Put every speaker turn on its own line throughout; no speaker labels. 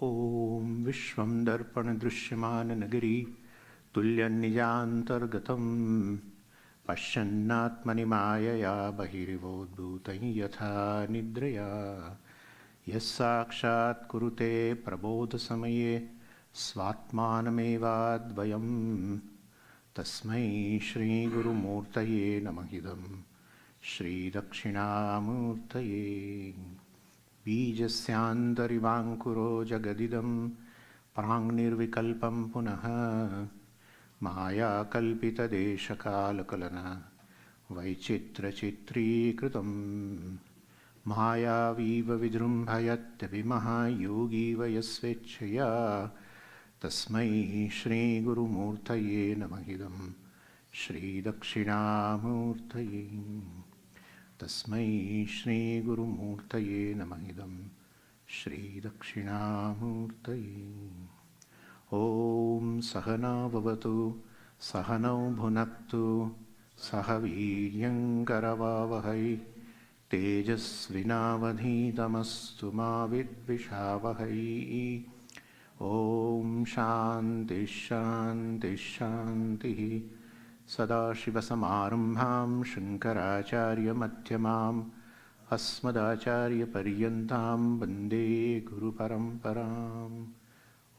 Om Vishwam Darpana Drishyamana Nagari Tulyan Nijantargatam Pashyannatmani Mayaya Bahirivodbhutai Yatha Nidraya Yasakshat Kurute Prabodha Samaye Svatmanamevadvayam Tasmai Shri Guru Murtaye Namahidam Shri Dakshinamurtaye Bijasyantarivānkuro Jagadidam Prangnirvikalpam Punaha Maya Kalpita Deshakalakalana Vaichitra Chitri Kritam Maya Viva Vidrumbhayat Vimaha Yogi Vayasvechaya Tasmai Shri Guru Murtaye Namahidam Shri Dakshinamurtaye Tasmai Shri Guru Murtaye Namahidam Shri Dakshinamurtaye Om Sahana Vavatu Sahanau Bhunaktu Sahaviryam Karavavahai Tejasvinavadhitamastu ma vidvishavahai Om Shanti Shanti Shanti Sadashivasamarambham Shankaracharya Madhyamam Asmadacharya Paryantam Vande Guru Paramparam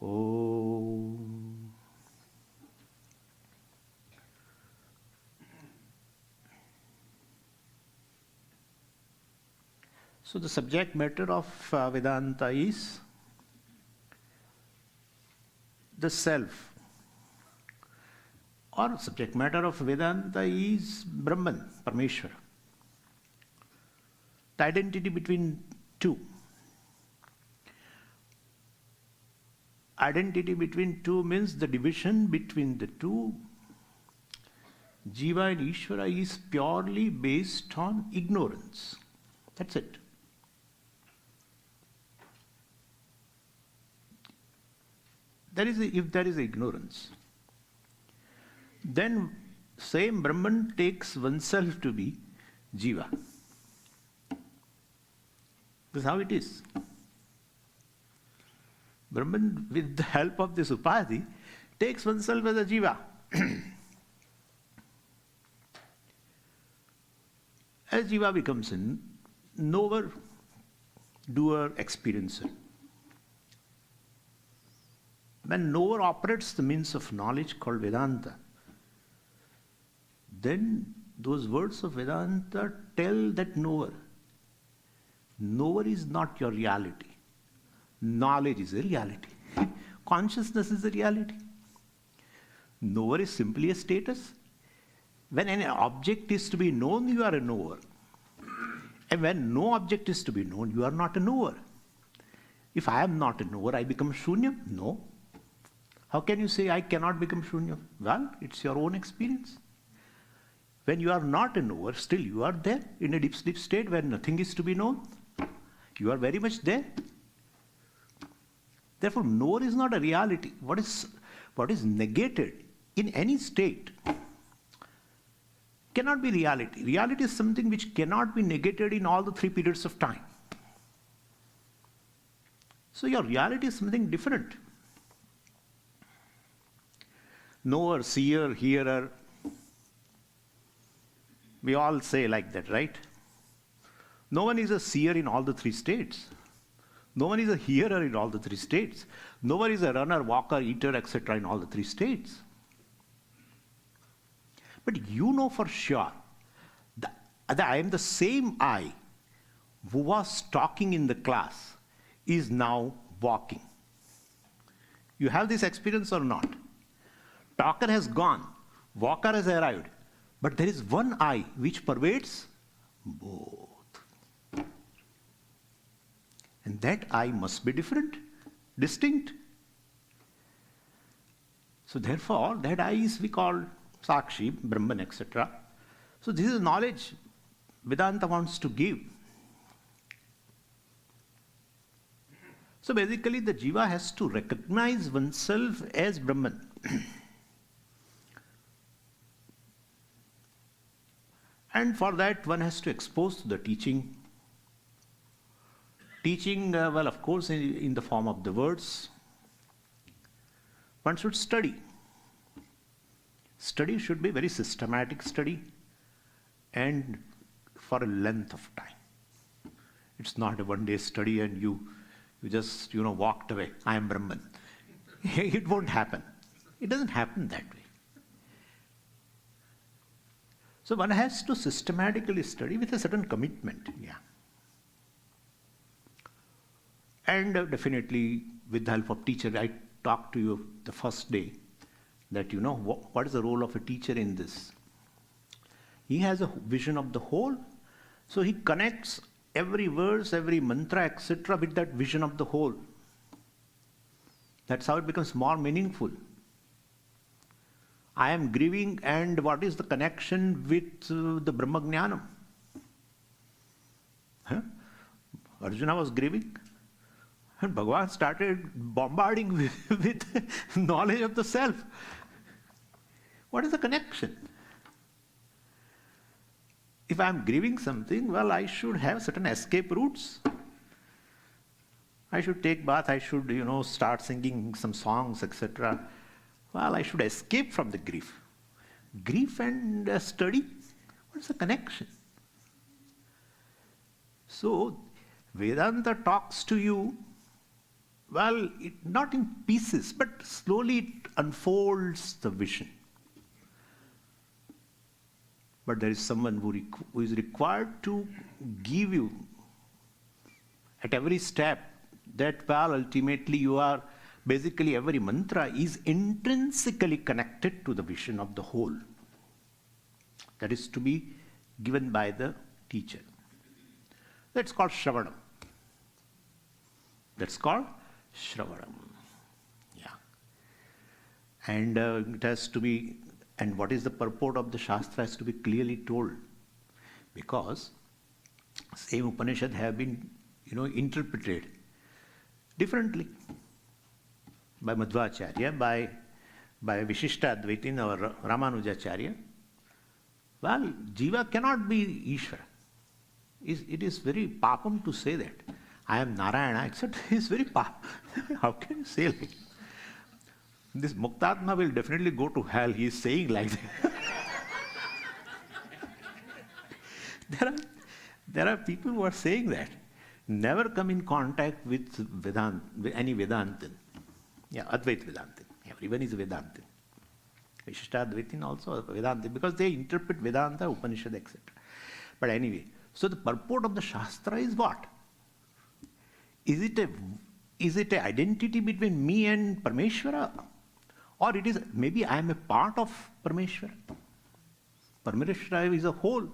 Om. So the subject matter of Vedanta is the self. Or subject matter of Vedanta is Brahman, Parameshwara. The identity between two. Identity between two means the division between the two. Jiva and Ishvara is purely based on ignorance. That's it. If there is ignorance, then same Brahman takes oneself to be Jiva. This is how it is. Brahman, with the help of this upadhi, takes oneself as a Jiva. As Jiva becomes a knower, doer, experiencer. When knower operates the means of knowledge called Vedanta, then those words of Vedanta tell that knower is not your reality. Knowledge is a reality. Consciousness is a reality. Knower is simply a status. When an object is to be known, you are a knower. And when no object is to be known, you are not a knower. If I am not a knower, I become Shunya? No. How can you say I cannot become Shunya? Well, it's your own experience. When you are not a knower, still you are there in a deep sleep state where nothing is to be known. You are very much there. Therefore, knower is not a reality. What is negated in any state cannot be reality. Reality is something which cannot be negated in all the three periods of time. So your reality is something different. Knower, seer, hearer. We all say like that, right? No one is a seer in all the three states. No one is a hearer in all the three states. No one is a runner, walker, eater, etc. in all the three states. But you know for sure that I am the same I who was talking in the class is now walking. You have this experience or not? Talker has gone, walker has arrived, but there is one I which pervades both. And that I must be different, distinct. So therefore, that I is we call Sakshi, Brahman, etc. So this is knowledge Vedanta wants to give. So basically the Jiva has to recognize oneself as Brahman. And for that one has to expose to the teaching Teaching, well, of course, in the form of the words. One should study. Study should be very systematic study and for a length of time. It's not a one-day study and you just, walked away. I am Brahman. It won't happen. It doesn't happen that way. So one has to systematically study with a certain commitment. Yeah. And definitely with the help of teacher, I talked to you the first day that what is the role of a teacher in this? He has a vision of the whole, so he connects every verse, every mantra, etc. with that vision of the whole. That's how it becomes more meaningful. I am grieving, and what is the connection with the Brahmajnanam? Huh? Arjuna was grieving, and Bhagavan started bombarding with knowledge of the self. What is the connection? If I am grieving something, well, I should have certain escape routes. I should take bath, I should, start singing some songs, etc. Well, I should escape from the grief. Grief and study, what's the connection? So, Vedanta talks to you, well, not in pieces, but slowly it unfolds the vision. But there is someone who is required to give you at every step that, well, ultimately you are, basically every mantra is intrinsically connected to the vision of the whole. That is to be given by the teacher. That's called śravaṇa. That's called śravaṇa. Yeah. And it has to be, and what is the purport of the śāstra has to be clearly told. Because same Upanishad have been, interpreted differently by Madhvacharya, by Vishishtadvaitin or Ramanujacharya. Well, Jiva cannot be Ishvara. It is very papam to say that. I am Narayana, except he is very papam. How can you say like that? This Muktatma will definitely go to hell. He is saying like that. There are people who are saying that. Never come in contact with Vedanta, with any Vedantin. Yeah, Advaita Vedantin. Everyone is a Vedantin. Vishishtadvaitin also Vedantin, because they interpret Vedanta, Upanishad, etc. But anyway, so the purport of the Shastra is what? Is it an identity between me and Parameshvara? Or it is, maybe I am a part of Parameshvara. Parameshvara is a whole.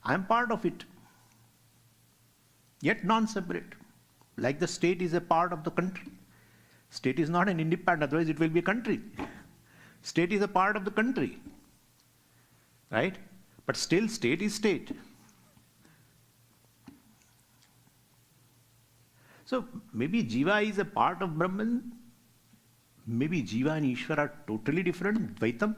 I am part of it. Yet non-separate. Like the state is a part of the country. State is not an independent, otherwise it will be a country. State is a part of the country. Right? But still state is state. So maybe Jiva is a part of Brahman. Maybe Jiva and Ishvara are totally different. Dvaitam.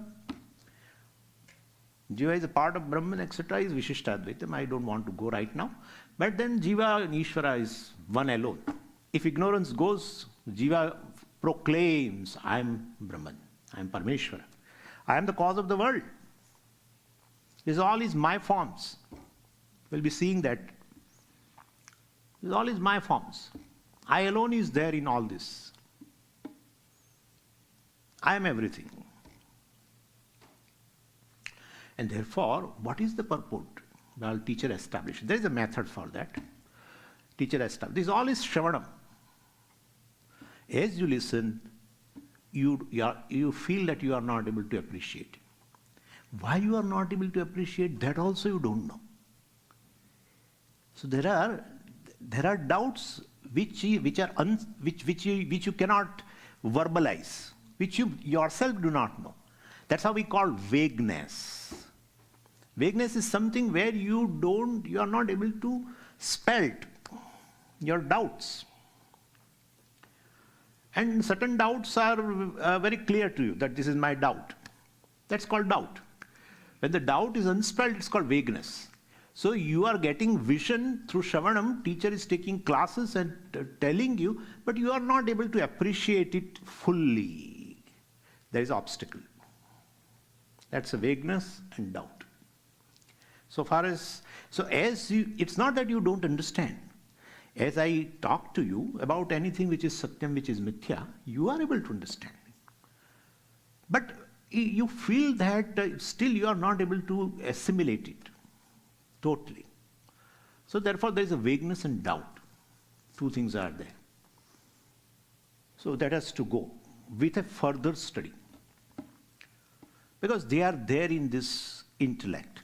Jiva is a part of Brahman, etc. is Vishishtadvaitam. I don't want to go right now. But then Jiva and Ishvara is one alone. If ignorance goes, Jiva proclaims, I am Brahman, I am Parameshvara. I am the cause of the world. This all is my forms. We'll be seeing that. This all is my forms. I alone is there in all this. I am everything. And therefore, what is the purport? Well, teacher established. There is a method for that. Teacher established. This all is śravaṇam. As you listen, you feel that you are not able to appreciate. Why you are not able to appreciate, that also you don't know. So there are doubts which you cannot verbalize, which you yourself do not know. That's how we call vagueness. Vagueness is something where you are not able to spell your doubts. And certain doubts are very clear to you that this is my doubt. That's called doubt. When the doubt is unspelled, it's called vagueness. So you are getting vision through Shravanam, teacher is taking classes and telling you, but you are not able to appreciate it fully. There is obstacle. That's a vagueness and doubt. It's not that you don't understand. As I talk to you about anything which is Satyam, which is Mithya, you are able to understand. But you feel that still you are not able to assimilate it totally. So therefore there is a vagueness and doubt. Two things are there. So that has to go with a further study. Because they are there in this intellect.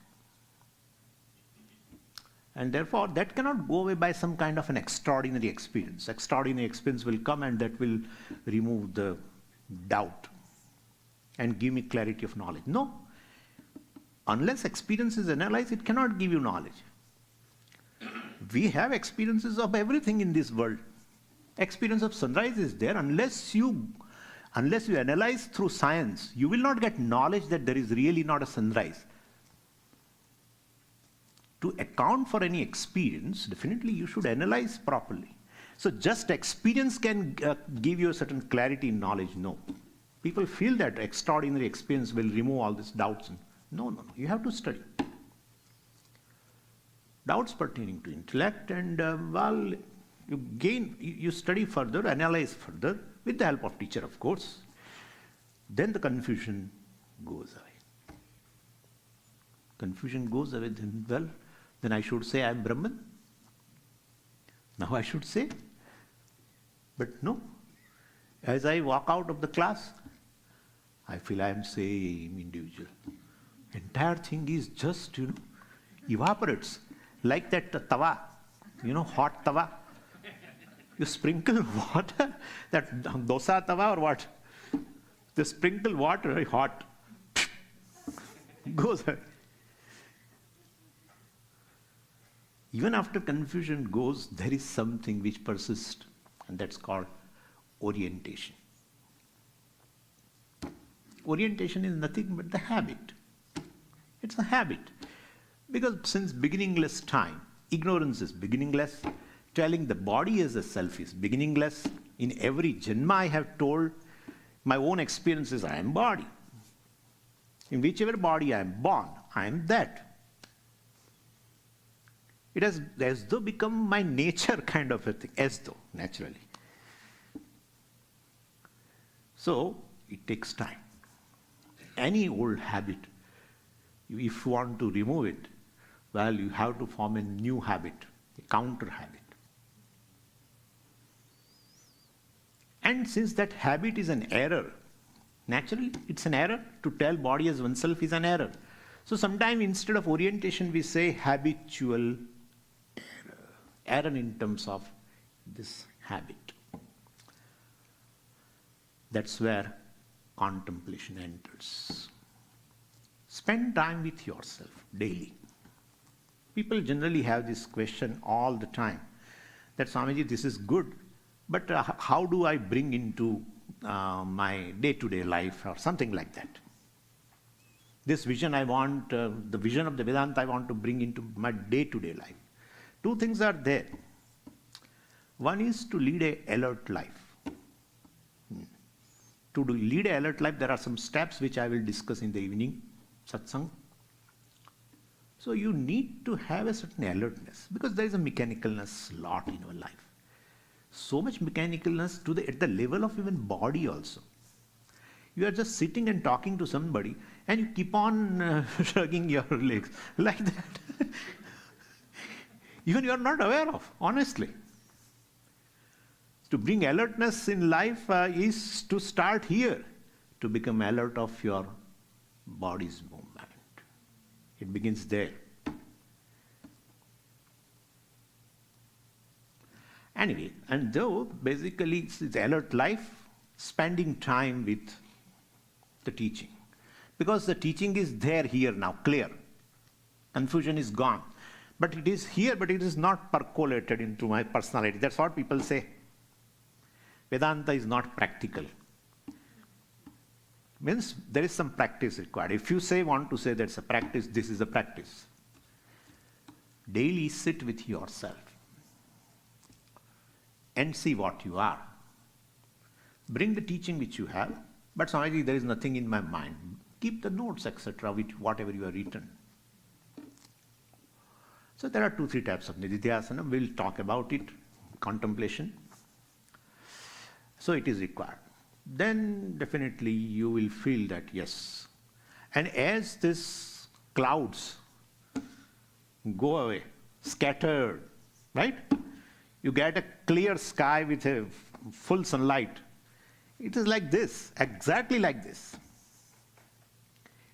And therefore that cannot go away by some kind of an extraordinary experience. Extraordinary experience will come and that will remove the doubt and give me clarity of knowledge. No. Unless experience is analyzed, it cannot give you knowledge. We have experiences of everything in this world. Experience of sunrise is there. Unless you analyze through science, you will not get knowledge that there is really not a sunrise. To account for any experience, definitely you should analyze properly. So just experience can give you a certain clarity in knowledge. No. People feel that extraordinary experience will remove all these doubts. No. You have to study. Doubts pertaining to intellect and you study further, analyze further with the help of teacher, of course. Then the confusion goes away. Confusion goes away, then I should say I am Brahman. Now I should say. But no. As I walk out of the class, I feel I am same individual. Entire thing is just, evaporates. Like that tawa, hot tawa. You sprinkle water, that dosa tawa or what? The sprinkle water, hot, goes away. Even after confusion goes, there is something which persists, and that's called orientation. Orientation is nothing but the habit. It's a habit. Because since beginningless time, ignorance is beginningless, telling the body as a self is beginningless. In every janma I have told my own experiences, I am body. In whichever body I am born, I am that. It has as though become my nature kind of a thing, as though, naturally. So, it takes time. Any old habit, if you want to remove it, well, you have to form a new habit, a counter habit. And since that habit is an error, naturally it's an error. To tell body as oneself is an error. So sometimes instead of orientation we say habitual error. Error in terms of this habit. That's where contemplation enters. Spend time with yourself daily. People generally have this question all the time, that Swamiji, this is good, but how do I bring into my day-to-day life or something like that? This vision I want, the vision of the Vedanta I want to bring into my day-to-day life. Two things are there. One is to lead an alert life. To lead an alert life, there are some steps which I will discuss in the evening satsang. So you need to have a certain alertness, because there is a mechanicalness lot in your life. So much mechanicalness at the level of even body also. You are just sitting and talking to somebody and you keep on shrugging your legs like that. Even you are not aware of, honestly. To bring alertness in life is to start here, to become alert of your body's movement. It begins there. Anyway, and though basically it's alert life, spending time with the teaching. Because the teaching is there here now, clear. Confusion is gone. But it is here, but it is not percolated into my personality. That's what people say. Vedanta is not practical. Means there is some practice required. If you want to say that's a practice, this is a practice. Daily sit with yourself and see what you are. Bring the teaching which you have, but Swamiji, there is nothing in my mind. Keep the notes, etc., with whatever you have written. So there are 2-3 types of nididhyāsana. We'll talk about it. Contemplation. So it is required. Then definitely you will feel that yes. And as these clouds go away, scattered, right? You get a clear sky with a full sunlight. It is like this, exactly like this.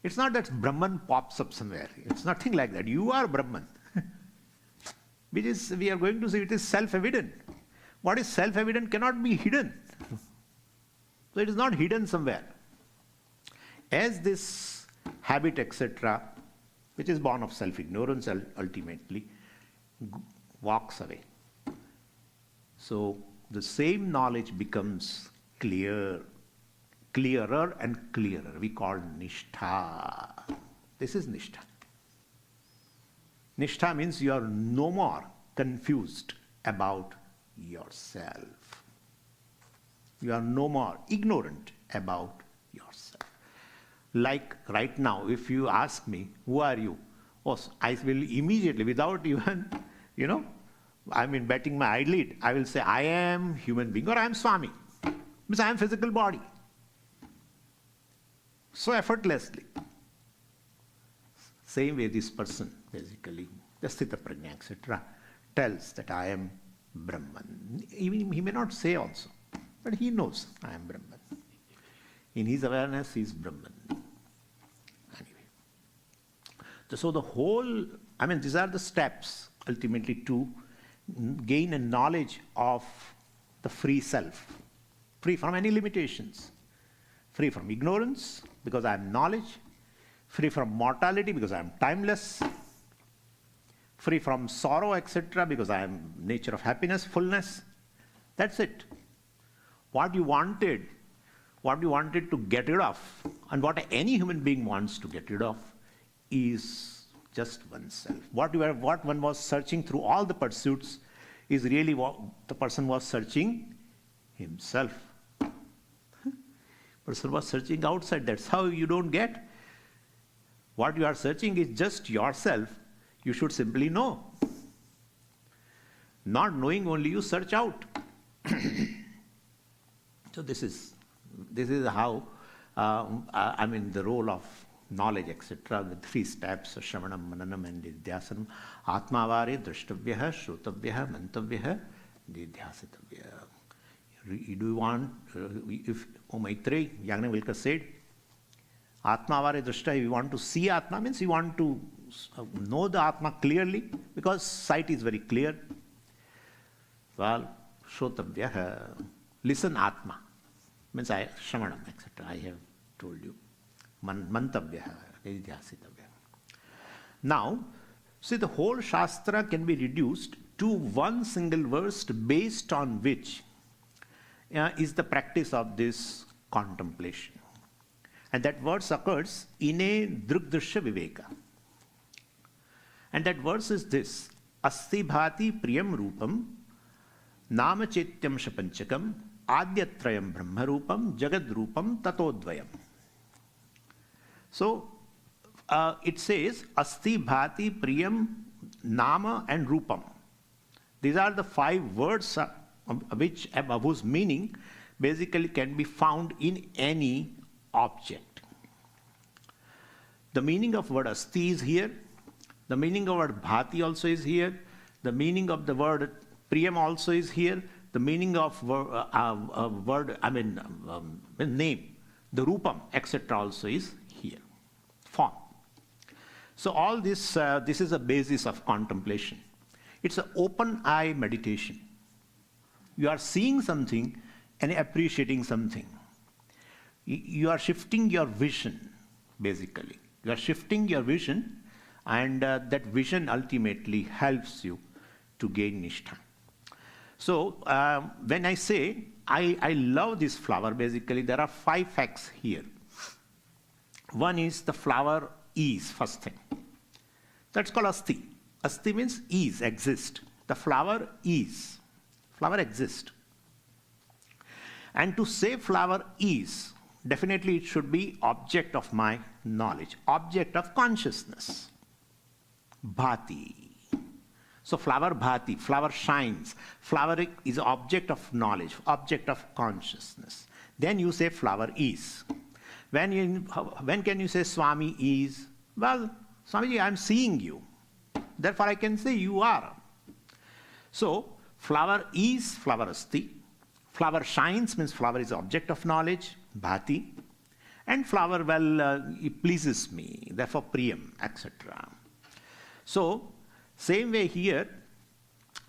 It's not that Brahman pops up somewhere. It's nothing like that. You are Brahman. Which is, we are going to see, it is self-evident. What is self-evident cannot be hidden. So it is not hidden somewhere. As this habit, etc., which is born of self-ignorance ultimately, walks away. So the same knowledge becomes clearer and clearer. We call nishtha. This is nishtha. Nishtha means you are no more confused about yourself. You are no more ignorant about yourself. Like right now, if you ask me, who are you? Oh, I will immediately, without even, batting my eyelid, I will say, I am human being, or I am Swami. Means I am physical body. So effortlessly. Same way this person, basically, the Sthita Prajna, etc., tells that I am Brahman. Even he may not say also, but he knows I am Brahman. In his awareness, he is Brahman. Anyway. So the whole, these are the steps ultimately to gain a knowledge of the free self, free from any limitations, free from ignorance, because I am knowledge, free from mortality, because I am timeless, free from sorrow, etc., because I am nature of happiness, fullness. That's it. What you wanted to get rid of, and what any human being wants to get rid of, is just oneself. What one was searching through all the pursuits is really what the person was searching himself. Person was searching outside. That's how you don't get. What you are searching is just yourself. You should simply know. Not knowing only, you search out. So this is how the role of knowledge, etc., the 3 steps, śravaṇam, mananam, and nididhyāsanam. Atmavare drashtavyaha, shrotavyaha, mantavyaha, nididhyāsitavyaha. Do you want, if Maitreyi, Yajnavalkya said, Atmavare drashta, if you want to see Atma, means you want to know the Atma clearly, because sight is very clear. Well, shrotavyaha, listen Atma, means śravaṇam, etc., I have told you. Mantavyaha, nididhyāsitavyaha. Now, see, the whole śāstra can be reduced to one single verse based on which is the practice of this contemplation. And that verse occurs in a drugdrishya viveka. And that verse is this: Asti bhati priyam rupam nama chetyam shapanchakam adyatrayam brahma rupam jagad rupam tatodvayam. So it says Asti bhati priyam nama and rupam. These are the 5 words whose meaning basically can be found in any object. The meaning of word asti is here. The meaning of word bhati also is here. The meaning of the word priyam also is here. The meaning of name, the rupam, etc., also is here. Form. So all this, this is a basis of contemplation. It's an open eye meditation. You are seeing something and appreciating something. You are shifting your vision, basically. You are shifting your vision, and that vision ultimately helps you to gain nishtha. So when I say, I love this flower, basically, there are 5 facts here. One is the flower is, first thing. That's called asti. Asti means is, exist. The flower is. Flower exists. And to say flower is, definitely it should be object of my knowledge, object of consciousness. Bhati. So flower bhati, flower shines. Flower is object of knowledge, object of consciousness. Then you say flower is. When can you say Swami is? Well, Swamiji, I am seeing you. Therefore I can say you are. So flower is, flower asti. Flower shines means flower is object of knowledge, bhati. And flower, well, it pleases me, therefore priyam, etc. So, same way here,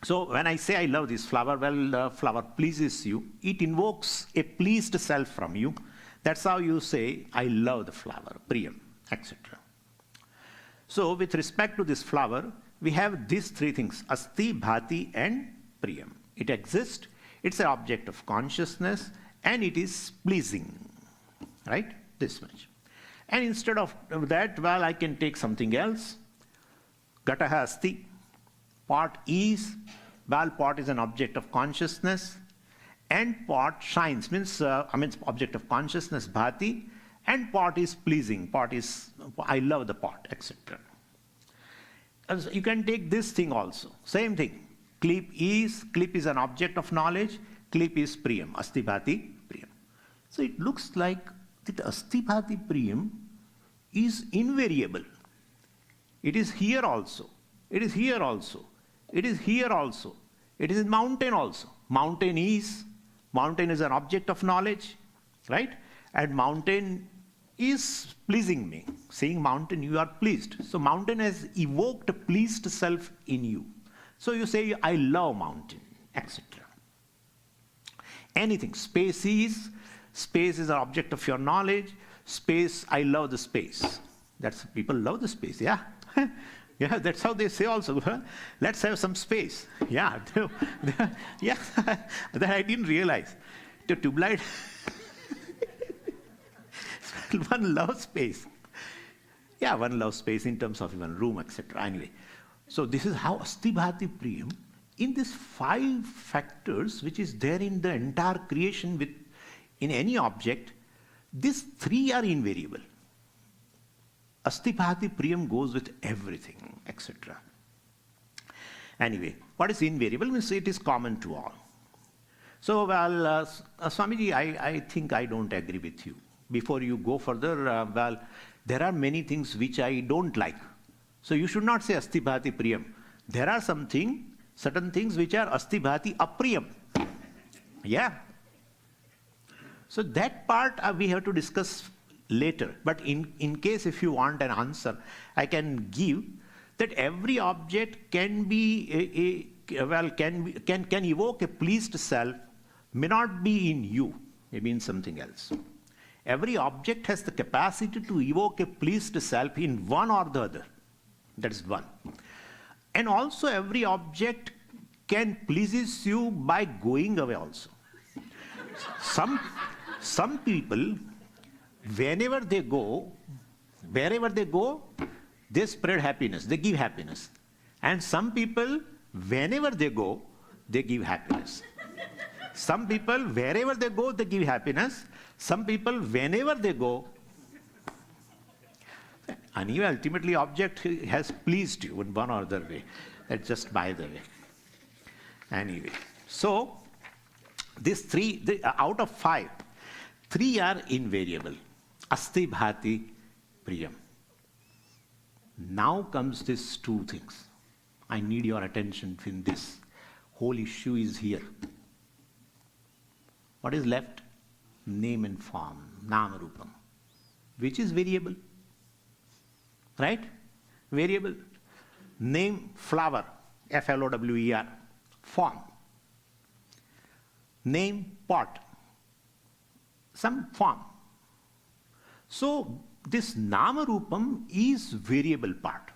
so when I say I love this flower, well, the flower pleases you. It invokes a pleased self from you. That's how you say, I love the flower, priyam, etc. So, with respect to this flower, we have these three things, asti, bhati, and priyam. It exists, it's an object of consciousness, and it is pleasing, right? This much. And instead of that, well, I can take something else. Gataha asti, pot is, well, pot is an object of consciousness, and pot shines, means object of consciousness, bhati, and pot is pleasing, pot is, I love the pot, etc. You can take this thing also, same thing. Clip is an object of knowledge, clip is priyam, asti bhati priyam. So it looks like that asti bhati priyam is invariable. It is here also, it is here also, it is here also, it is in mountain also. Mountain is an object of knowledge, right? And mountain is pleasing me. Saying mountain, you are pleased. So mountain has evoked a pleased self in you. So you say, I love mountain, etc. Anything. Space is an object of your knowledge. Space, I love the space. That's, people love the space, yeah. Yeah, that's how they say also. Let's have some space. Yeah, yeah. That I didn't realize. The tube light, one loves space. Yeah, one loves space in terms of even room, etc. Anyway. So this is how asti bhati priyam, in these 5 factors which is there in the entire creation in any object, these 3 are invariable. Asti bhati priyam goes with everything, etc. Anyway, what is invariable means it is common to all. So, well, Swamiji, I think I don't agree with you. Before you go further, well, there are many things which I don't like. So you should not say asti bhati priyam. There are certain things which are asti bhati apriyam. Yeah. So that part we have to discuss later. But in case if you want an answer, I can give that every object can be can evoke a pleased self, may not be in you, maybe in something else. Every object has the capacity to evoke a pleased self in one or the other. That is one. And also every object can pleases you by going away also. Some people, wherever they go, they spread happiness, they give happiness. And some people, whenever they go, they give happiness. Some people, wherever they go, they give happiness. Some people, whenever they go, and ultimately object has pleased you in one or other way. That's just by the way. Anyway, so these 3, out of 5, 3 are invariable. Asti bhati priyam. Now comes these 2 things. I need your attention in this. Whole issue is here. What is left? Name and form, nama rupam, which is variable. Right? Variable. Name, flower, Flower. Form. Name, pot. Some form. So this nama rupam is variable part.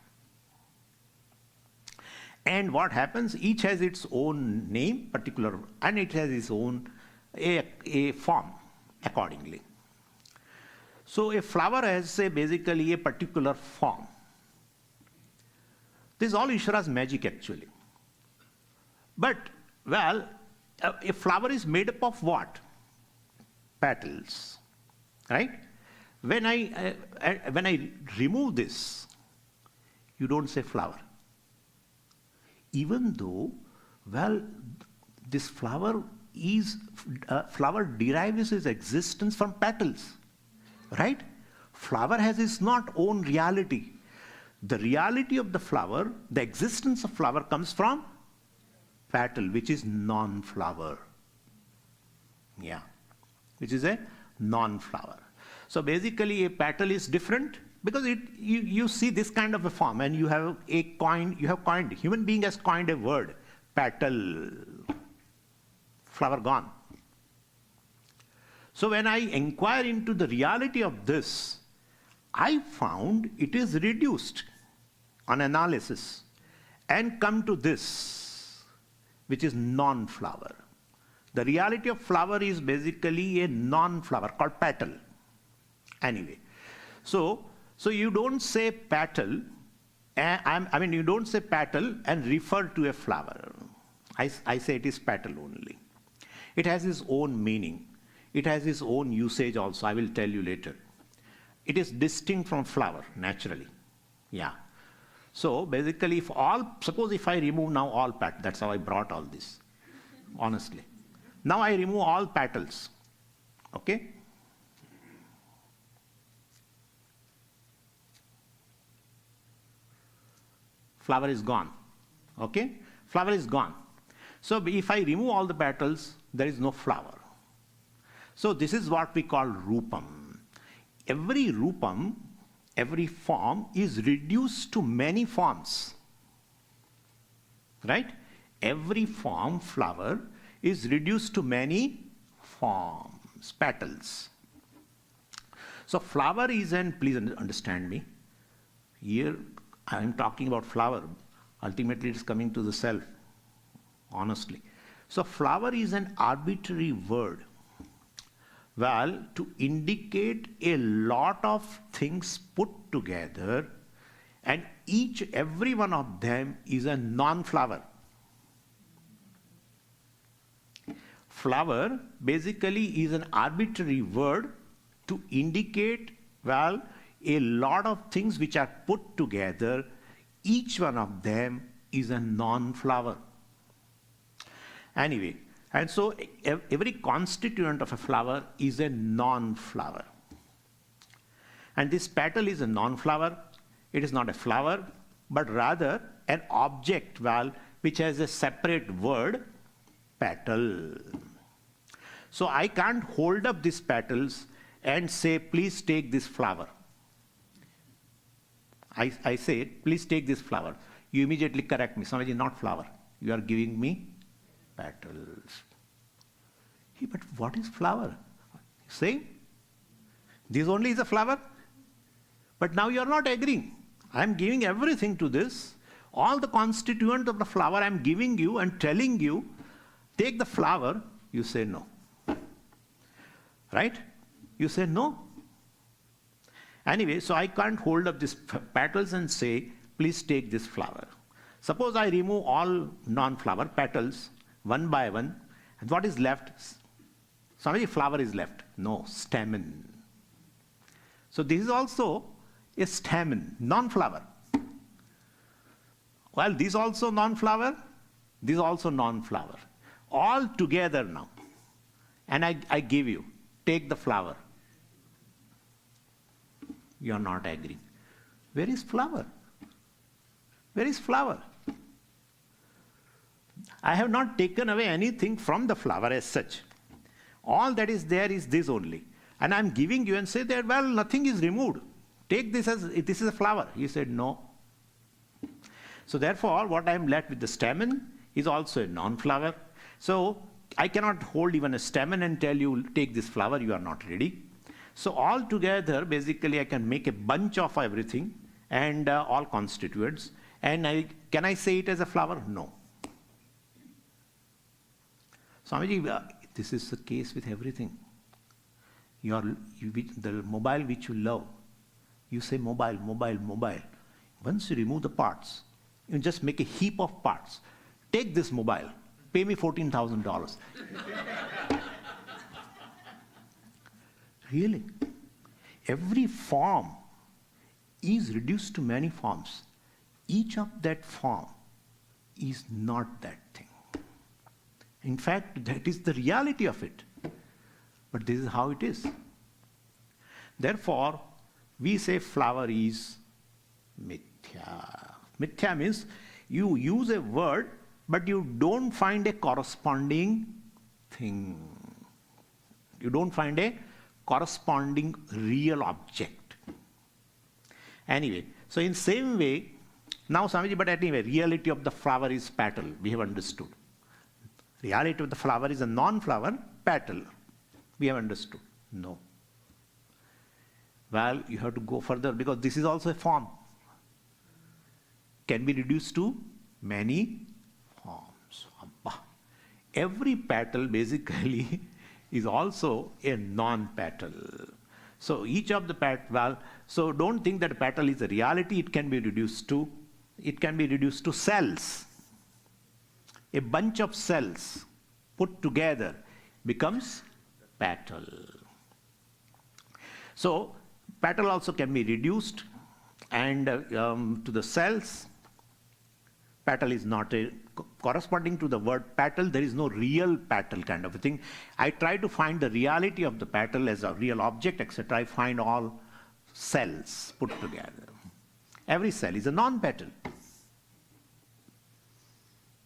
And what happens? Each has its own name, particular, and it has its own a form accordingly. So a flower has basically a particular form. This is all Ishvara's magic actually. But, well, a flower is made up of what? Petals, right? When I remove this, you don't say flower. Even though, well, this flower derives its existence from petals, right? Flower has its not own reality. The reality of the flower, the existence of flower comes from petal, which is non-flower. Yeah, which is a non-flower. So basically a petal is different because you see this kind of a form and you have coined, human being has coined a word, petal, flower gone. So when I inquire into the reality of this, I found it is reduced on analysis and come to this, which is non-flower. The reality of flower is basically a non-flower called petal. Anyway, so you don't say petal, you don't say petal and refer to a flower. I say it is petal only. It has its own meaning. It has its own usage also. I will tell you later. It is distinct from flower, naturally. Yeah. So basically, suppose if I remove now all petals, that's how I brought all this, honestly. Now I remove all petals, okay? Flower is gone, okay? Flower is gone. So if I remove all the petals, there is no flower. So this is what we call rupam. Every rupam, every form is reduced to many forms, right? Every form, flower, is reduced to many forms, petals. So flower is please understand me, here I am talking about flower, ultimately it is coming to the self, honestly. So flower is an arbitrary word, well, to indicate a lot of things put together, and every one of them is a non-flower. Flower basically is an arbitrary word to indicate, well, a lot of things which are put together, each one of them is a non-flower. Anyway, and so every constituent of a flower is a non-flower. And this petal is a non-flower. It is not a flower, but rather an object, well, which has a separate word, petal. So I can't hold up these petals and say, please take this flower. I say, please take this flower. You immediately correct me, Swamiji, not flower. You are giving me petals. Hey, but what is flower? Say, this only is a flower. But now you are not agreeing. I am giving everything to this. All the constituent of the flower I am giving you and telling you, take the flower. You say no. Right? You say no. Anyway, so I can't hold up these petals and say, please take this flower. Suppose I remove all non-flower petals one by one, and what is left? Swamiji, flower is left. No, stamen. So this is also a stamen, non-flower. Well, this also non-flower, this also non-flower. All together now. And I give you, take the flower. You are not agreeing. Where is flower? Where is flower? I have not taken away anything from the flower as such. All that is there is this only. And I am giving you and say that, well, nothing is removed. Take this as, this is a flower. You said no. So therefore, what I am left with the stamen is also a non-flower. So I cannot hold even a stamen and tell you, take this flower, you are not ready. So all together, basically, I can make a bunch of everything and all constituents. And can I say it as a flower? No. Swamiji, this is the case with everything. The mobile which you love, you say mobile, mobile, mobile. Once you remove the parts, You just make a heap of parts. Take this mobile, pay me $14,000. Really? Every form is reduced to many forms. Each of that form is not that thing. In fact, that is the reality of it. But this is how it is. Therefore, we say flower is mithya. Mithya means you use a word, but you don't find a corresponding thing. You don't find a corresponding real object. Anyway, so in same way, now Swamiji, but anyway, reality of the flower is petal, we have understood. Reality of the flower is a non-flower petal, we have understood. No. Well, you have to go further because this is also a form. Can be reduced to many forms. Every petal basically is also a non-petal. So each of the petal, so don't think that a petal is a reality. It can be reduced to cells. A bunch of cells put together becomes petal. So petal also can be reduced and to the cells. Petal is not a, corresponding to the word petal, there is no real petal kind of a thing. I try to find the reality of the petal as a real object, etc. I find all cells put together. Every cell is a non-petal.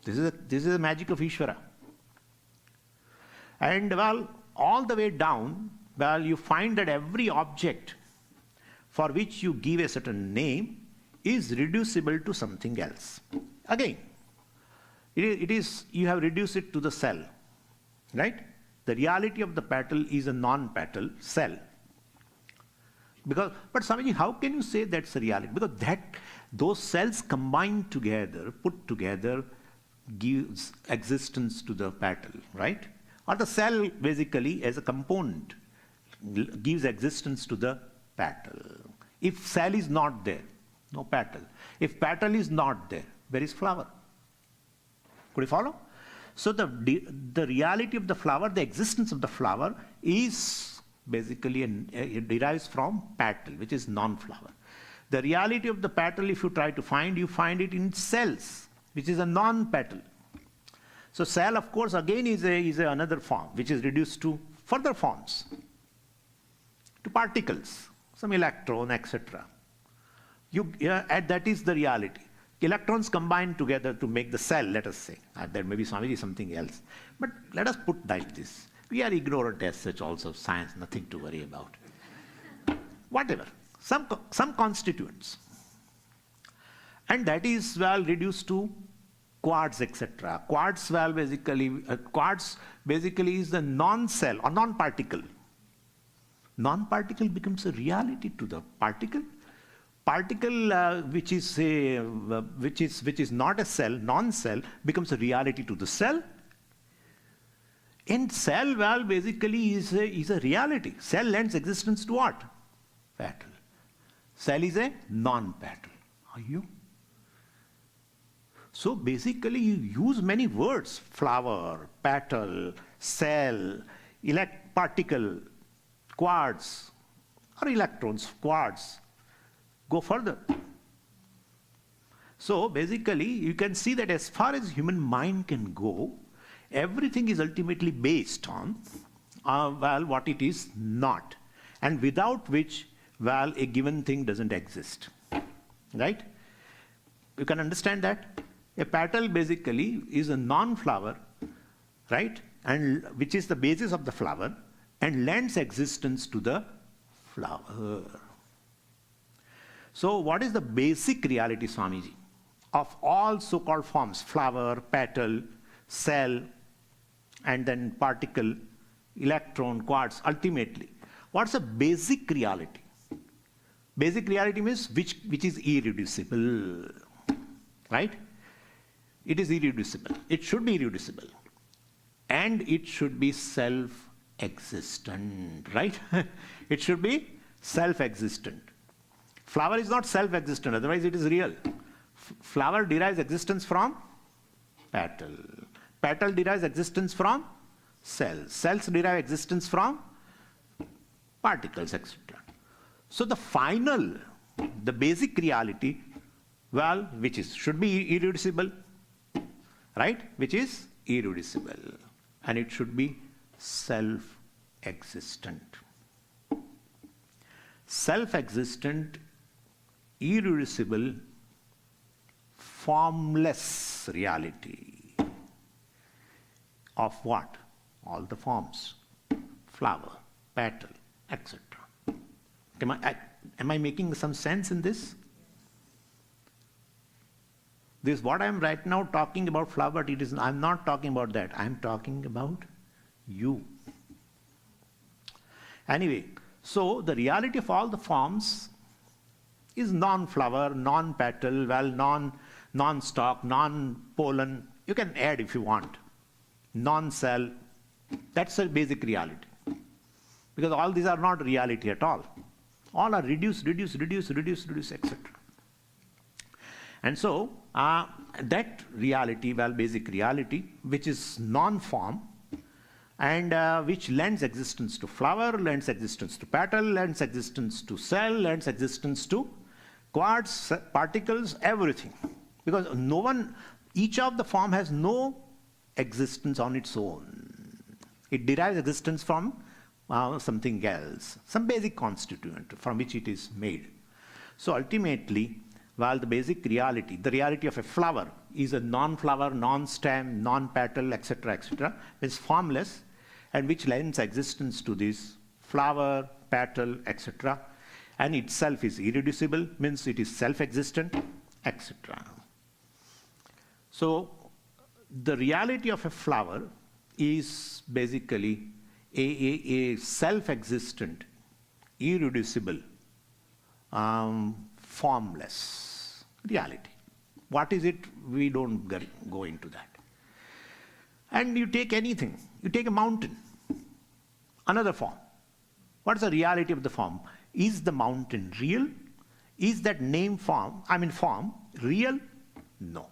This is the magic of Ishvara. And well, all the way down, well, you find that every object for which you give a certain name is reducible to something else. Again, you have reduced it to the cell, right? The reality of the petal is a non-petal cell. But Swamiji, how can you say that's a reality? Because those cells combined together, put together, gives existence to the petal, right? Or the cell basically as a component gives existence to the petal. If cell is not there, no petal. If petal is not there, where is flower? Could you follow? So the reality of the flower, the existence of the flower is basically, it derives from petal, which is non-flower. The reality of the petal, if you try to find, you find it in cells, which is a non-petal. So cell, of course, again is another form, which is reduced to further forms, to particles, some electron, etc. That is the reality. Electrons combine together to make the cell, let us say. That may be something else. But let us put like this. We are ignorant as such also of science, nothing to worry about. Whatever, some constituents. And that is well reduced to quartz, etc. Quartz basically is the non-cell or non-particle. Non-particle becomes a reality to the particle. Particle which is not a cell, non-cell, becomes a reality to the cell. And cell, well, basically is a reality. Cell lends existence to what? Petal. Cell is a non-petal. Are you? So basically you use many words: flower, petal, cell, particle, quartz, or electrons, quartz. Go further. So basically you can see that as far as human mind can go, everything is ultimately based on what it is not, and without which a given thing doesn't exist, right? You can understand that a petal basically is a non-flower, right, and which is the basis of the flower and lends existence to the flower. So what is the basic reality, Swamiji, of all so-called forms: flower, petal, cell, and then particle, electron, quartz? Ultimately, what's the basic reality? Basic reality means which is irreducible, right? It is irreducible. It should be irreducible. And it should be self-existent, right? It should be self-existent. Flower is not self-existent, otherwise it is real. Flower derives existence from petal. Petal derives existence from cells. Cells derive existence from particles, etc. So the final, the basic reality, well, which should be irreducible, right? Which is irreducible. And it should be self-existent. Self-existent, irreducible, formless reality of what? All the forms. Flower, petal, etc. Am I making some sense in this? This what I am right now talking about flower, it is, I'm not talking about that. I'm talking about you. Anyway, so the reality of all the forms is non-flower, non-petal, well, non-stalk, non-pollen. You can add if you want. Non-cell. That's a basic reality. Because all these are not reality at all. All are reduced, etc. And so, that reality, well, basic reality, which is non-form, and which lends existence to flower, lends existence to petal, lends existence to cell, lends existence to quartz, particles, everything. Because each of the form has no existence on its own. It derives existence from something else, some basic constituent from which it is made. So ultimately, while the basic reality, the reality of a flower is a non-flower, non-stem, non-petal, etc., is formless, and which lends existence to this flower, petal, etc., and itself is irreducible, means it is self-existent, etc. So the reality of a flower is basically a self-existent, irreducible, formless reality. What is it? We don't go into that. And you take anything. You take a mountain, another form. What is the reality of the form? Is the mountain real? Is that form real? No.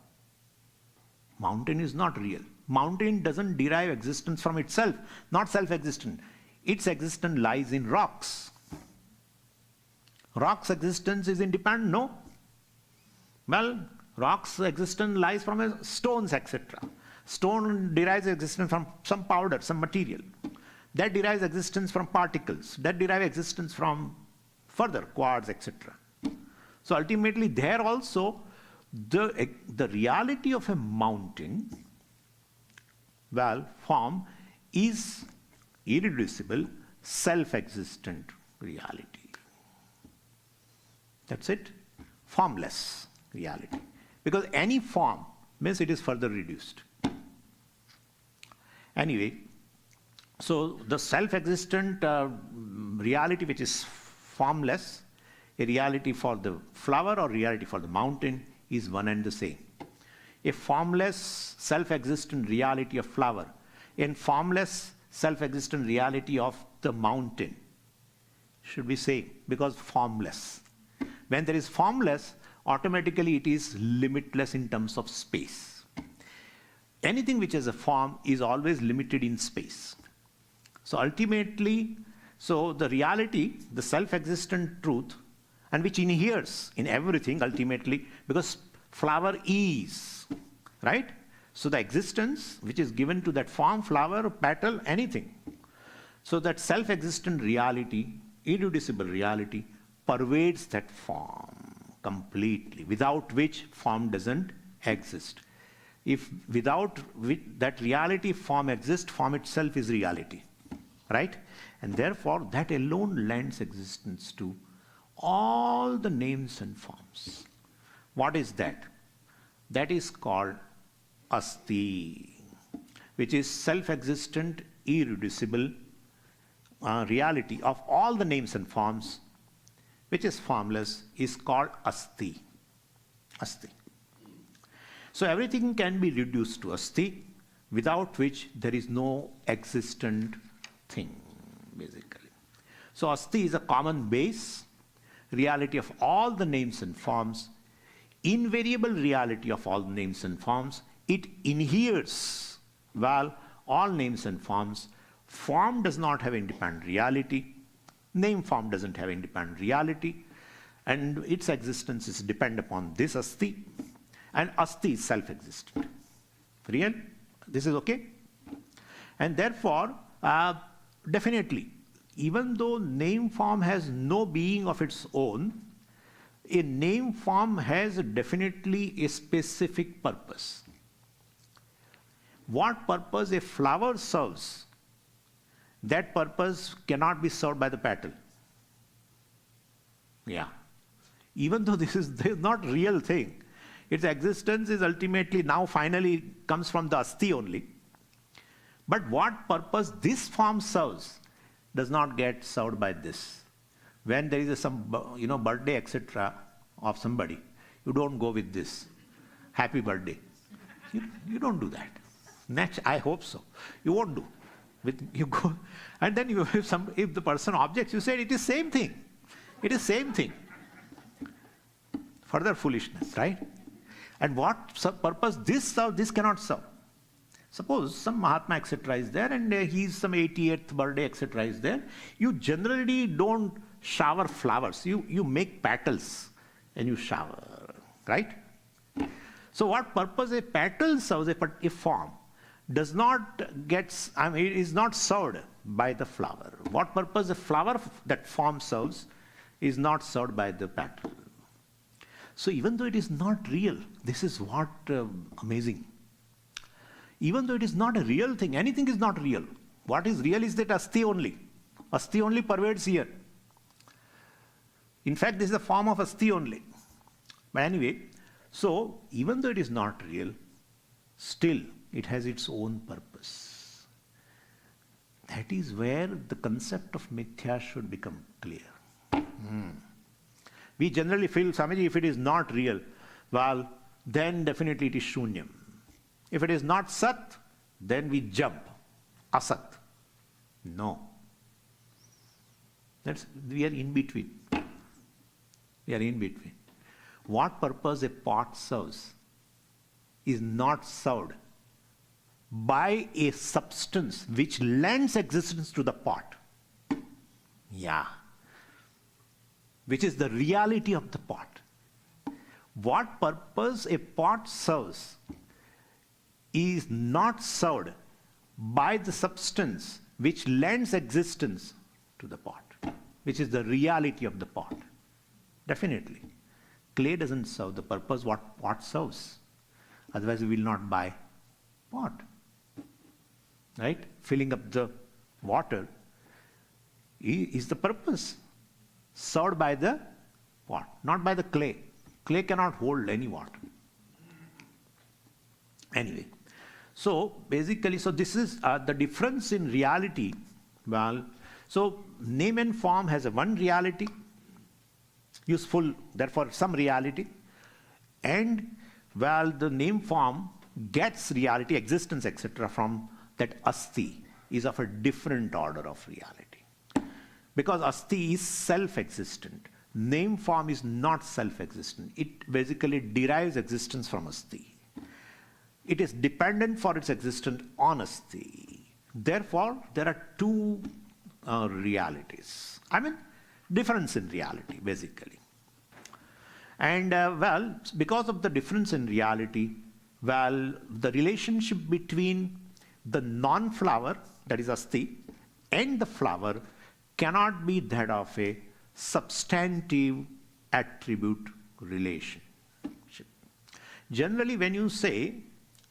Mountain is not real. Mountain doesn't derive existence from itself, not self-existent. Its existence lies in rocks. Rock's existence is independent? No. Well, rock's existence lies from stones, etc. Stone derives existence from some powder, some material. That derives existence from particles. That derives existence from further quartz, etc. So ultimately, there also, the reality of a mountain, well, form is irreducible, self-existent reality. That's it. Formless reality. Because any form means it is further reduced. Anyway, so the self-existent reality which is formless, a reality for the flower or reality for the mountain is one and the same. A formless self-existent reality of flower, and formless self-existent reality of the mountain should be same, because formless. When there is formless, automatically it is limitless in terms of space. Anything which has a form is always limited in space. So ultimately, so the reality, the self-existent truth, and which inheres in everything ultimately, because flower is, right? So the existence which is given to that form, flower, petal, anything. So that self-existent reality, irreducible reality, pervades that form completely, without which form doesn't exist. If without that reality form exists, form itself is reality, right? And therefore, that alone lends existence to all the names and forms. What is that? That is called asti, which is self-existent, irreducible reality of all the names and forms, which is formless, is called asti. Asti. So everything can be reduced to asti, without which there is no existent thing, basically. So asti is a common base, reality of all the names and forms, invariable reality of all names and forms. It inheres, well, all names and forms. Form does not have independent reality. Name form doesn't have independent reality. And its existence is dependent upon this asti. And asti is self-existent. Real? This is okay? And therefore, definitely, even though name form has no being of its own, a name form has definitely a specific purpose. What purpose a flower serves, that purpose cannot be served by the petal. Yeah. Even though this is not real thing, its existence is ultimately now finally comes from the asti only. But what purpose this form serves does not get served by this. When there is some birthday, etc. of somebody, you don't go with this. Happy birthday. You don't do that. I hope so. You won't do. You go, and then if the person objects, you say it is same thing. It is same thing. Further foolishness, right? And what purpose this serves, this cannot serve. Suppose some Mahatma, etc. is there, and he's some 88th birthday, etc. is there. You generally don't shower flowers. You make petals and you shower, right? So what purpose a petal serves, a form, does not get, it is not served by the flower. What purpose a flower that form serves is not served by the petal. So even though it is not real, this is what amazing. Even though it is not a real thing, anything is not real. What is real is that asti only. Asti only pervades here. In fact, this is a form of asti only. But anyway, so even though it is not real, still it has its own purpose. That is where the concept of mithya should become clear. We generally feel, Swamiji, if it is not real, well, then definitely it is shunyam. If it is not sat, then we jump. Asat. No. We are in between. We are in between. What purpose a pot serves is not served by a substance which lends existence to the pot. Yeah. Which is the reality of the pot. What purpose a pot serves is not served by the substance which lends existence to the pot, which is the reality of the pot. Definitely. Clay doesn't serve the purpose what pot serves. Otherwise we will not buy pot. Right? Filling up the water is the purpose served by the pot, not by the clay. Clay cannot hold any water. Anyway, so basically, so this is the difference in reality. Well, so name and form has a one reality, useful, therefore some reality, and well, the name form gets reality, existence, etc. from that asti is of a different order of reality. Because asti is self-existent. Name form is not self-existent. It basically derives existence from asti. It is dependent for its existence on asti. Therefore, there are two realities. Difference in reality, basically. And well, because of the difference in reality, well, the relationship between the non-flower, that is asti, and the flower cannot be that of a substantive attribute relationship. Generally, when you say,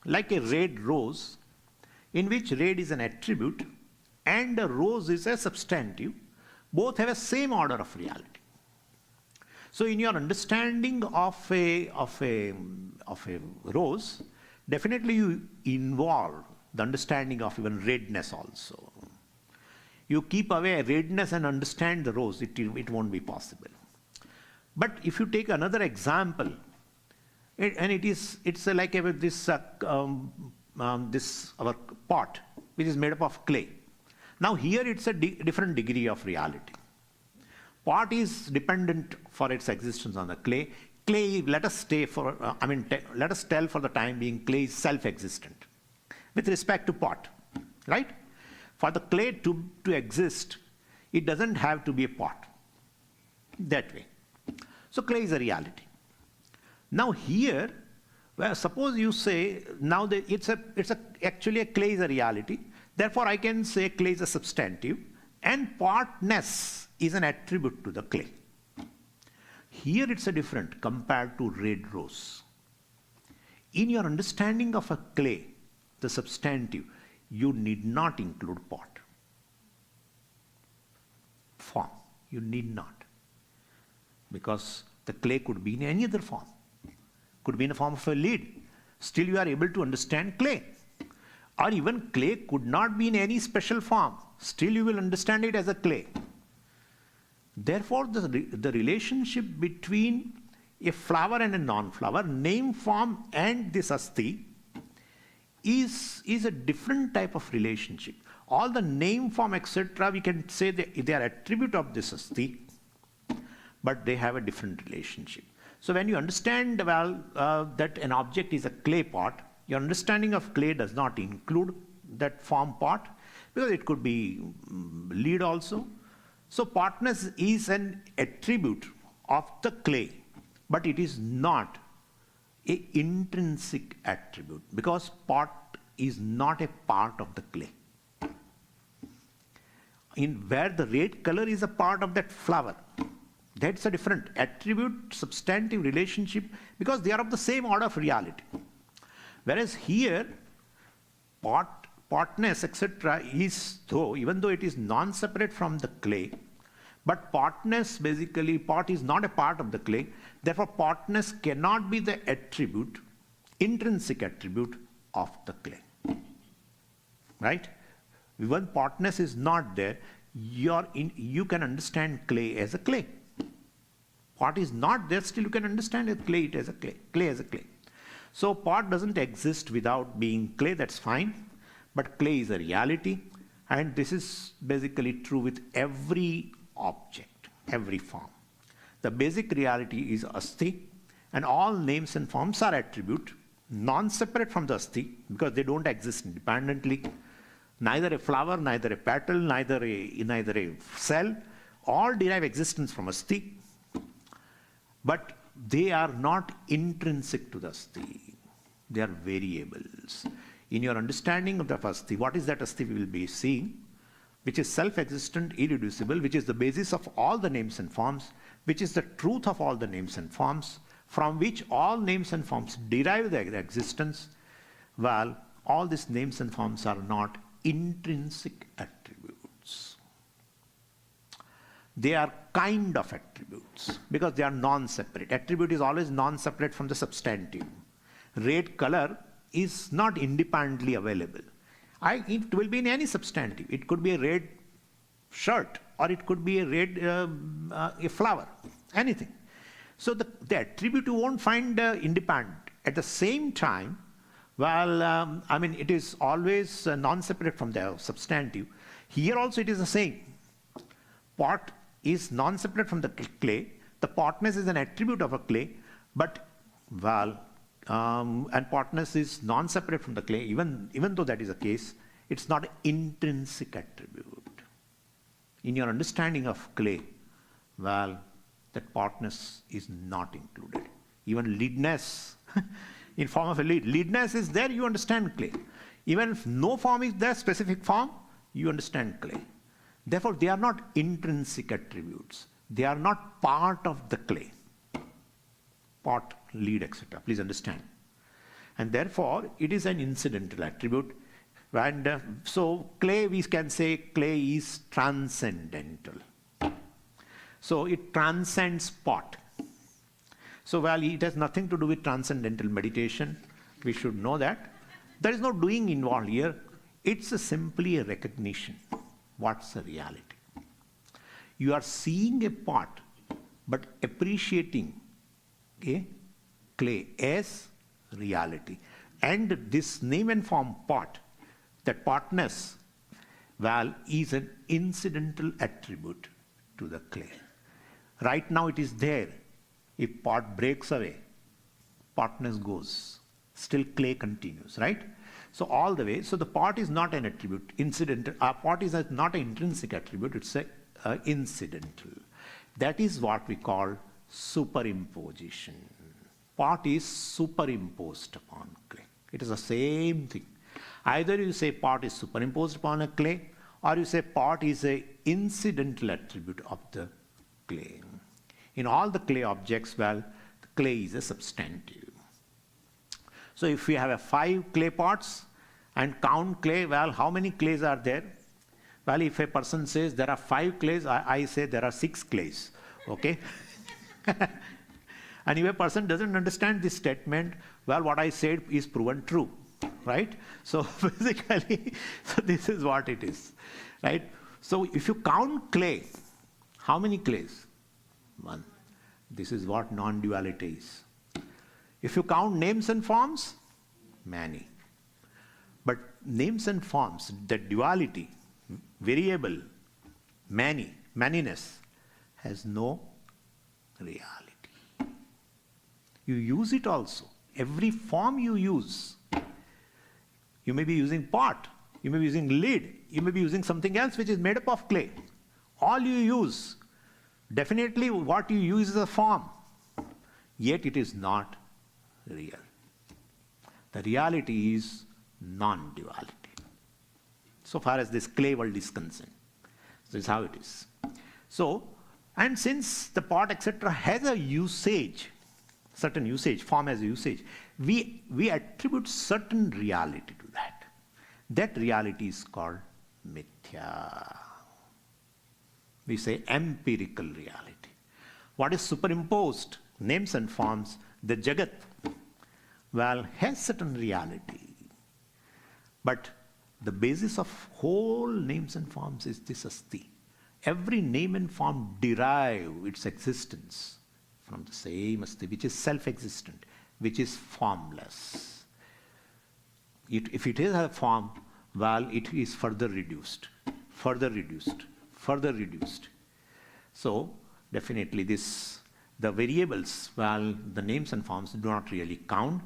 like a red rose, in which red is an attribute and a rose is a substantive, both have a same order of reality. So in your understanding of a rose, definitely you involve the understanding of even redness also. You keep away redness and understand the rose, it won't be possible. But if you take another example, it's like this our pot, which is made up of clay. Now here it's a different degree of reality. Pot is dependent for its existence on the clay. clay, let us stay for, let us tell for the time being clay is self-existent with respect to pot, right? For the clay to exist, it doesn't have to be a pot that way. So clay is a reality. Now here, well, suppose you say now that actually a clay is a reality. Therefore, I can say clay is a substantive, and potness is an attribute to the clay. Here it's a different compared to red rose. In your understanding of a clay, the substantive, you need not include pot. Form, you need not. Because the clay could be in any other form. Could be in the form of a lead. Still you are able to understand clay. Or even clay could not be in any special form. Still you will understand it as a clay. Therefore, the relationship between a flower and a non-flower, name, form, and this asti is a different type of relationship. All the name, form, etc., we can say they are attribute of this asti, but they have a different relationship. So when you understand, that an object is a clay pot, your understanding of clay does not include that form pot, because it could be lead also. So potness is an attribute of the clay, but it is not an intrinsic attribute, because pot is not a part of the clay. In where the red color is a part of that flower, that's a different attribute, substantive relationship, because they are of the same order of reality. Whereas here, potness, etc., is though, even though it is non-separate from the clay, but potness, basically, pot is not a part of the clay. Therefore, potness cannot be the attribute, intrinsic attribute of the clay. Right? When potness is not there, you can understand clay as a clay. Pot is not there, still you can understand it as a clay. So pot doesn't exist without being clay, that's fine. But clay is a reality, and this is basically true with every object, every form. The basic reality is asti, and all names and forms are attribute, non-separate from the asti, because they don't exist independently. Neither a flower, neither a petal, neither a cell, all derive existence from asti, but they are not intrinsic to the asti. They are variables. In your understanding of the asti, what is that asti we will be seeing, which is self-existent, irreducible, which is the basis of all the names and forms, which is the truth of all the names and forms, from which all names and forms derive their existence, while all these names and forms are not intrinsic attributes. They are kind of attributes, because they are non-separate. Attribute is always non-separate from the substantive. Red color is not independently available. It will be in any substantive. It could be a red shirt, or it could be a red a flower, anything. So the attribute you won't find independent. At the same time, it is always non-separate from the substantive. Here also it is the same. Pot is non-separate from the clay. The potness is an attribute of a clay, but and potness is non-separate from the clay. Even though that is the case, it's not an intrinsic attribute. In your understanding of clay, that potness is not included. Even leadness, in form of a lead. Leadness is there, you understand clay. Even if no form is there, specific form, you understand clay. Therefore, they are not intrinsic attributes. They are not part of the clay. Pot, lead, etc. Please understand. And therefore, it is an incidental attribute. And so clay, we can say clay is transcendental. So it transcends pot. So it has nothing to do with transcendental meditation. We should know that. There is no doing involved here. It's simply a recognition. What's the reality? You are seeing a pot, but appreciating a clay as reality. And this name and form pot, that potness, is an incidental attribute to the clay. Right now it is there. If pot breaks away, potness goes. Still clay continues, right? So all the way, so the pot is not an attribute, incidental. Pot is not an intrinsic attribute, it's a incidental. That is what we call superimposition. Pot is superimposed upon clay. It is the same thing. Either you say pot is superimposed upon a clay, or you say pot is an incidental attribute of the clay. In all the clay objects, well, the clay is a substantive. So if we have 5 clay pots and count clay, well, how many clays are there? Well, if a person says there are 5 clays, I say there are 6 clays. Okay? And if a person doesn't understand this statement, well, what I said is proven true. Right? So basically, so this is what it is. Right? So if you count clay, how many clays? 1. This is what non-duality is. If you count names and forms, many. But names and forms, the duality, variable, many, manyness, has no reality. You use it also. Every form you use. You may be using pot, you may be using lid, you may be using something else which is made up of clay. All you use, definitely what you use is a form, yet it is not real. The reality is non-duality. So far as this clay world is concerned. So this is how it is. So, and since the pot, etc., has a usage, certain usage, form has a usage, we attribute certain reality to that. That reality is called mithya. We say empirical reality. What is superimposed, names and forms, the Jagat, well, has certain reality. But the basis of whole names and forms is this asti. Every name and form derive its existence from the same asti, which is self-existent, which is formless. If it is a form, well, it is further reduced, further reduced, further reduced. So, definitely the variables, well, the names and forms do not really count.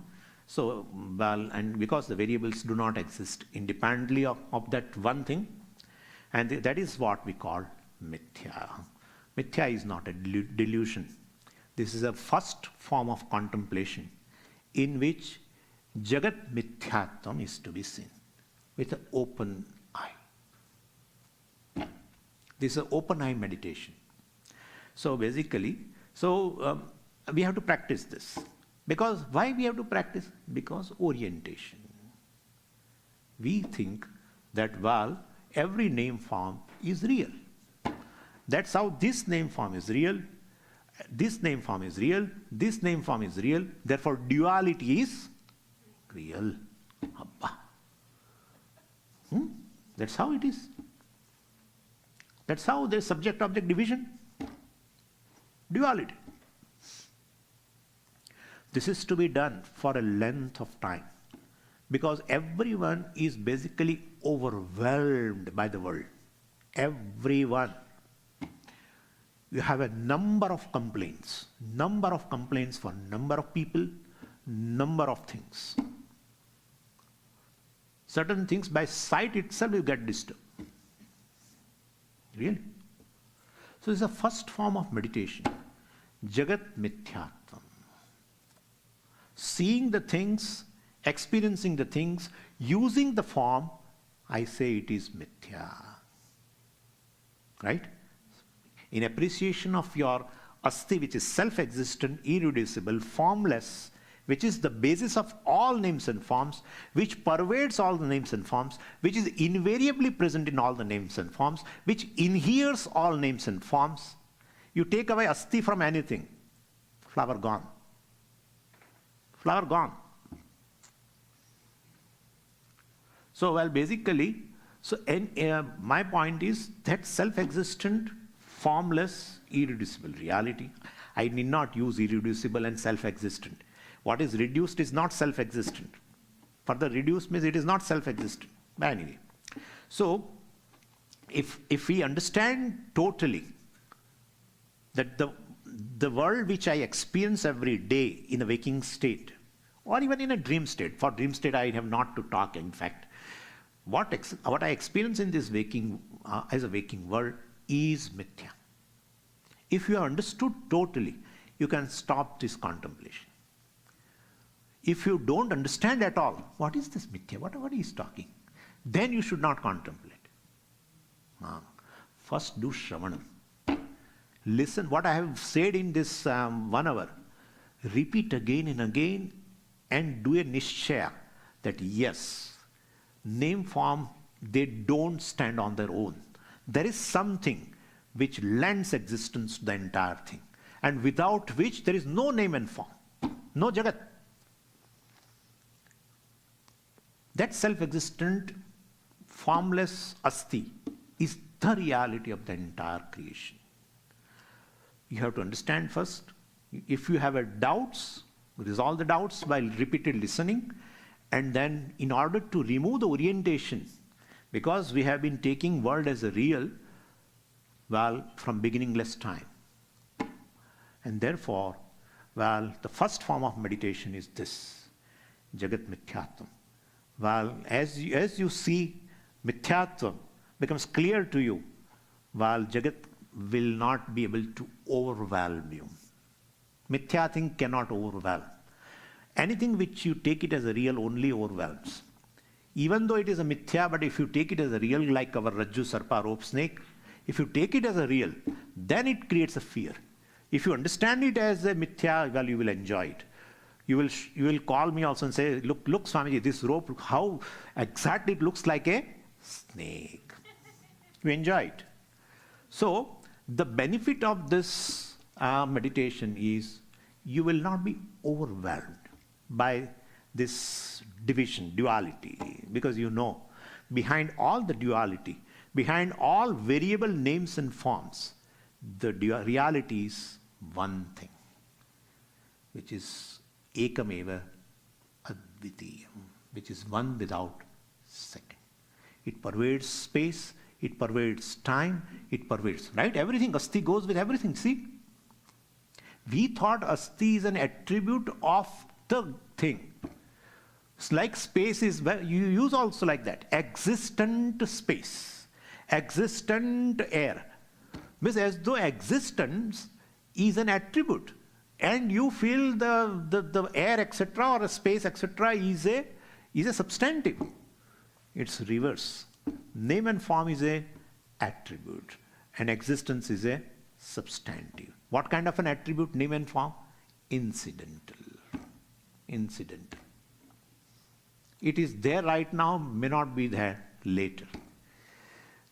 So, well, and because the variables do not exist independently of that one thing, and that is what we call mithya. Mithya is not a delusion. This is a first form of contemplation in which Jagat Mithyatvam is to be seen with an open eye. This is an open eye meditation. So basically, we have to practice this. Because why we have to practice? Because orientation. We think that, well, every name form is real. That's how this name form is real, this name form is real, this name form is real, therefore duality is real. That's how it is. That's how there's subject-object division. Duality. This is to be done for a length of time because everyone is basically overwhelmed by the world. Everyone. You have a number of complaints for number of people, number of things. Certain things by sight itself you get disturbed. Really? So it's a first form of meditation. Jagat Mithyatvam. Seeing the things, experiencing the things, using the form, I say it is mithya. Right? In appreciation of your asti, which is self-existent, irreducible, formless, which is the basis of all names and forms, which pervades all the names and forms, which is invariably present in all the names and forms, which inheres all names and forms. You take away asti from anything, flower gone. Flower gone. So, well, basically, my point is that self-existent, formless, irreducible reality. I need not use irreducible and self-existent. What is reduced is not self-existent. Further reduced means it is not self-existent. But anyway. So, if we understand totally that the world which I experience every day in a waking state, or even in a dream state. For dream state, I have not to talk, in fact. What I experience in this waking, as a waking world is mithya. If you have understood totally, you can stop this contemplation. If you don't understand at all, what is this mithya? What he is talking? Then you should not contemplate. First do śravaṇa. Listen what I have said in this 1 hour. Repeat again and again and do a nishchaya that yes, name form, they don't stand on their own. There is something which lends existence to the entire thing, and without which there is no name and form, no jagat. That self-existent, formless asti is the reality of the entire creation. You have to understand first. If you have doubts, resolve the doubts by repeated listening, and then in order to remove the orientation, because we have been taking world as a real, well, from beginningless time. And therefore, well, the first form of meditation is this, Jagat Mithyatvam. Well, as you see Mithyatvam becomes clear to you, well, Jagat will not be able to overwhelm you. Mithya thing cannot overwhelm. Anything which you take it as a real only overwhelms. Even though it is a mithya, but if you take it as a real, like our Rajju, Sarpa, rope, snake, if you take it as a real, then it creates a fear. If you understand it as a mithya, well, you will enjoy it. You will call me also and say, look, Swamiji, this rope, how exactly it looks like a snake. You enjoy it. So, the benefit of this meditation is you will not be overwhelmed by this division, duality, because you know behind all the duality, behind all variable names and forms, the reality is one thing, which is ekameva advitiyam, which is one without second. It pervades space, it pervades time, it pervades, right? Everything, asti goes with everything, see? We thought asti is an attribute of the thing. It's like space is, well, you use also like that. Existent space, existent air. Means as though existence is an attribute. And you feel the air, etc., or a space, etc., is a substantive. It's reverse. Name and form is a attribute, and existence is a substantive. What kind of an attribute, name and form? Incidental. Incidental. It is there right now, may not be there later.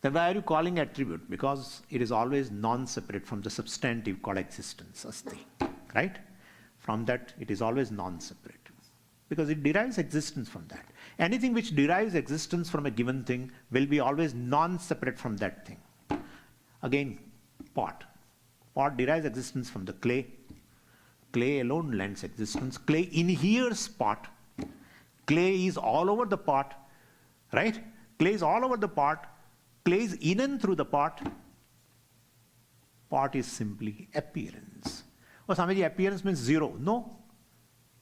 Then why are you calling attribute? Because it is always non-separate from the substantive called existence, asti. Right? From that, it is always non-separate. Because it derives existence from that. Anything which derives existence from a given thing will be always non-separate from that thing. Again, pot. Pot derives existence from the clay. Clay alone lends existence. Clay inheres pot. Clay is all over the pot. Right? Clay is all over the pot. Clay is in and through the pot. Pot is simply appearance. Oh, Swamiji, appearance means zero. No.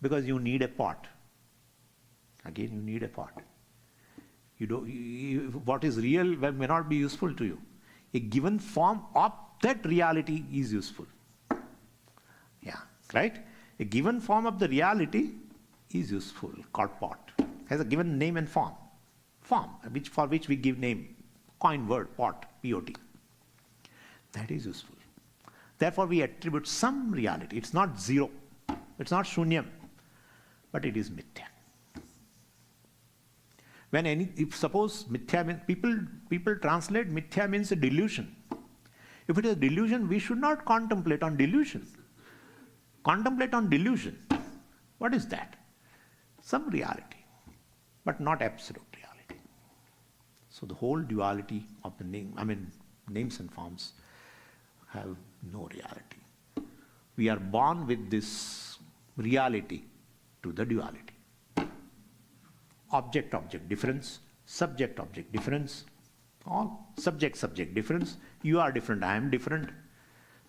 Because you need a pot. Again, you need a pot. What is real may not be useful to you. A given form of that reality is useful. Yeah, right? A given form of the reality is useful, called pot. Has a given name and form. Form, for which we give name. Coin word, pot, P-O-T. That is useful. Therefore, we attribute some reality. It's not zero. It's not shunyam. But it is mithya. If suppose mithya means, people translate mithya means a delusion. If it is a delusion, we should not contemplate on delusion. Contemplate on delusion. What is that? Some reality, but not absolute reality. So the whole duality of the names and forms have no reality. We are born with this reality to the duality. Object-object difference, subject-object difference, all subject-subject difference. You are different, I am different.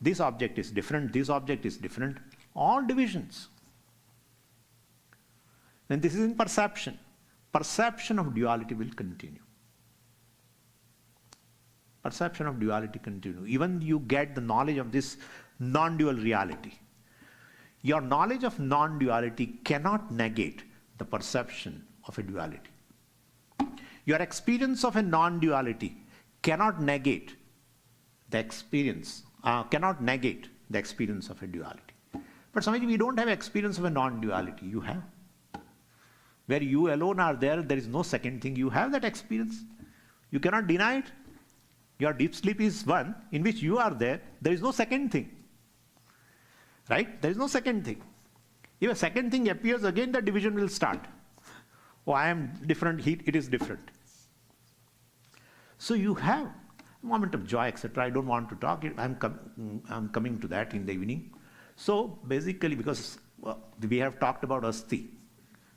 This object is different, this object is different. All divisions. Then this is in perception. Perception of duality will continue. Perception of duality continue. Even you get the knowledge of this non-dual reality. Your knowledge of non-duality cannot negate the perception of a duality. Your experience of a non-duality cannot negate the experience, cannot negate the experience of a duality. But Swamiji, we don't have experience of a non-duality. You have. Where you alone are there, there is no second thing. You have that experience. You cannot deny it. Your deep sleep is one in which you are there. There is no second thing. Right? There is no second thing. If a second thing appears, again the division will start. Oh, I am different, it is different. So you have a moment of joy, etc. I don't want to talk. I'm coming to that in the evening. So basically, because we have talked about Asti,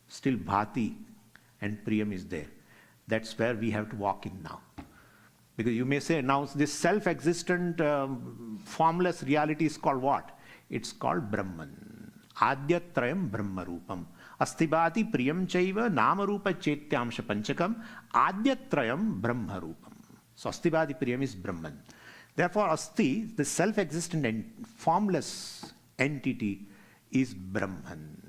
still Bhati and Priyam is there. That's where we have to walk in now. Because you may say, now this self-existent, formless reality is called what? It's called Brahman. Adyatrayam Brahmarupam. Astibhati Priyam Chaiva Namarupa Chetyamsha Panchakam Adyatrayam Brahmarupam. So Astibhati Priyam is Brahman. Therefore, Asti, the self-existent and formless entity, is Brahman.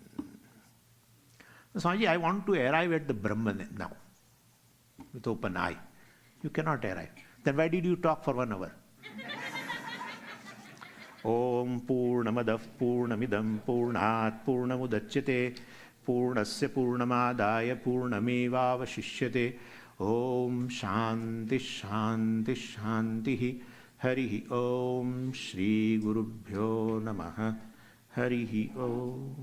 Swamiji, I want to arrive at the Brahman now, with open eye. You cannot arrive. Then why did you talk for 1 hour? Om Purnamadav Purnamidam Purnat Purnamudachyate Purnasya Purnamadaya Purnamevavashishyate Om Shanti Shanti Shanti Harihi Om Shri Gurubhyo Namaha Harihi Om.